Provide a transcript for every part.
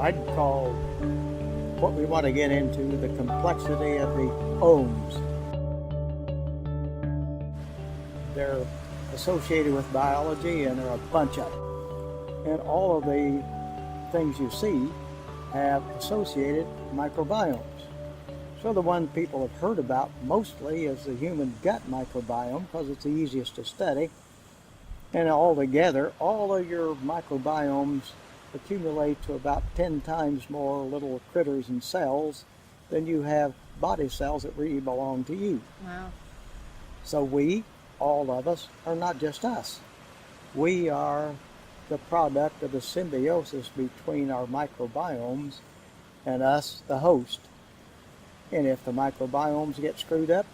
I'd call what we want to get into the complexity of the Omes. They're associated with biology, and there are a bunch of them. And all of the things you see have associated microbiomes. So the one people have heard about mostly is the human gut microbiome because it's the easiest to study. And altogether, all of your microbiomes accumulate to about 10 times more little critters and cells than you have body cells that really belong to you. Wow. So we, all of us, are not just us. We are the product of the symbiosis between our microbiomes and us, the host. And if the microbiomes get screwed up,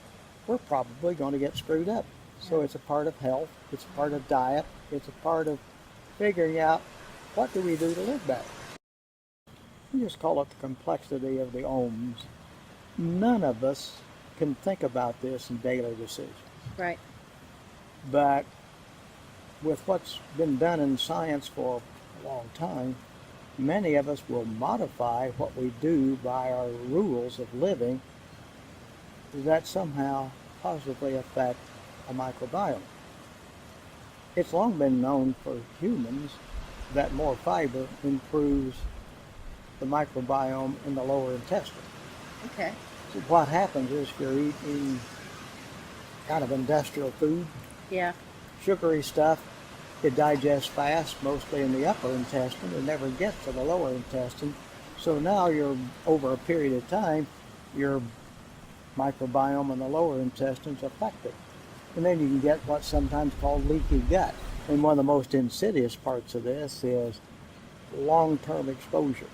we're probably going to get screwed up. So it's a part of health, it's a part of diet, it's a part of figuring out what do we do to live better. We just call it the complexity of the Omes. None of us can think about this in daily decisions. Right. But with what's been done in science for a long time, many of us will modify what we do by our rules of living that somehow positively affect a microbiome. It's long been known for humans that more fiber improves the microbiome in the lower intestine. Okay. So what happens is you're eating kind of industrial food, Yeah. sugary stuff. It digests fast, mostly in the upper intestine. It never gets to the lower intestine. So now you're, over a period of time, your microbiome in the lower intestine is affected. And then you can get what's sometimes called leaky gut. And one of the most insidious parts of this is long-term exposure.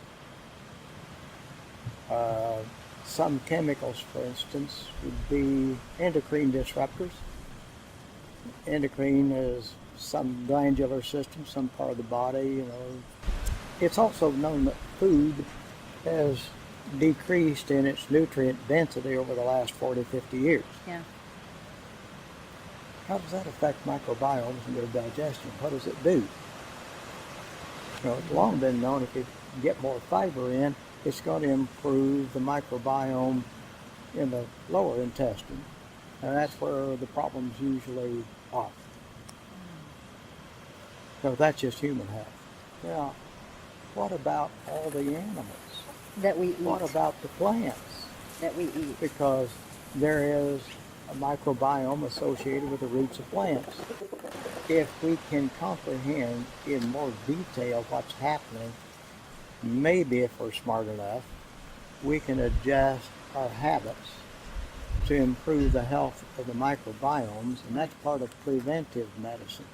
Some chemicals, for instance, would be endocrine disruptors. Endocrine is some glandular system, some part of the body, It's also known that food has decreased in its nutrient density over the last 40, 50 years. Yeah. How does that affect microbiomes and their digestion? What does it do? It's long been known if you get more fiber in, it's going to improve the microbiome in the lower intestine. And that's where the problems usually are. So that's just human health. Now, what about all the animals? That we eat. What about the plants? That we eat. Because there is a microbiome associated with the roots of plants. If we can comprehend in more detail what's happening, maybe if we're smart enough, we can adjust our habits to improve the health of the microbiomes, and that's part of preventive medicine.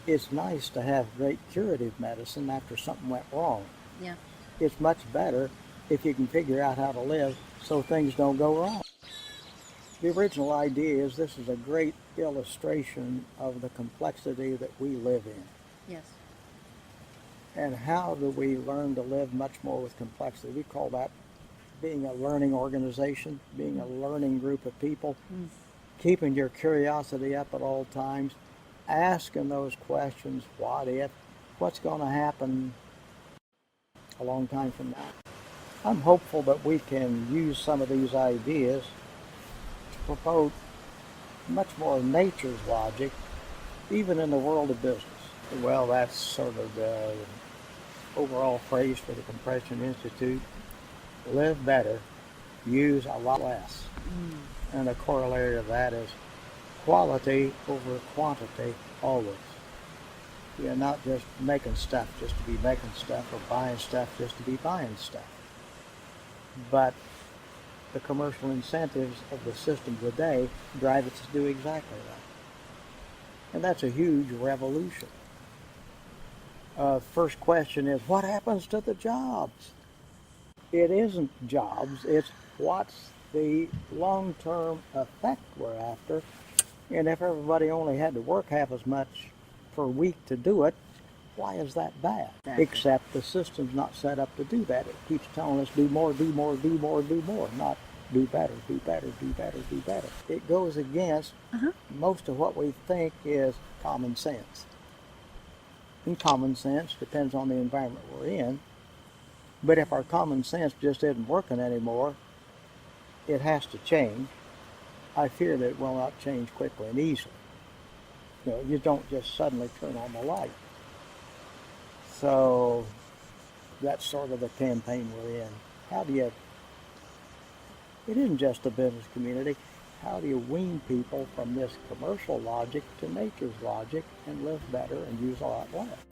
It's nice to have great curative medicine after something went wrong. Yeah. It's much better if you can figure out how to live so things don't go wrong. The original idea is this is a great illustration of the complexity that we live in. Yes. And how do we learn to live much more with complexity? We call that being a learning organization, being a learning group of people, keeping your curiosity up at all times, asking those questions, what if, what's going to happen a long time from now. I'm hopeful that we can use some of these ideas to promote much more nature's logic, even in the world of business. Well, that's sort of the overall phrase for the Compression Institute. Live better, use a lot less. And a corollary of that is quality over quantity always. You're not just making stuff just to be making stuff or buying stuff just to be buying stuff. But the commercial incentives of the system today drive it to do exactly that. And that's a huge revolution. First question is, what happens to the jobs? It isn't jobs, it's what's the long-term effect we're after. And if everybody only had to work half as much per week to do it, why is that bad? Exactly. Except the system's not set up to do that. It keeps telling us do more, do more, do more, do more, not do better, do better, do better, do better. It goes against most of what we think is common sense. And common sense depends on the environment we're in. But if our common sense just isn't working anymore, it has to change. I fear that it will not change quickly and easily. You don't just suddenly turn on the light. So that's sort of the campaign we're in. How do you, it isn't just the business community, how do you wean people from this commercial logic to nature's logic and live better and use a lot less?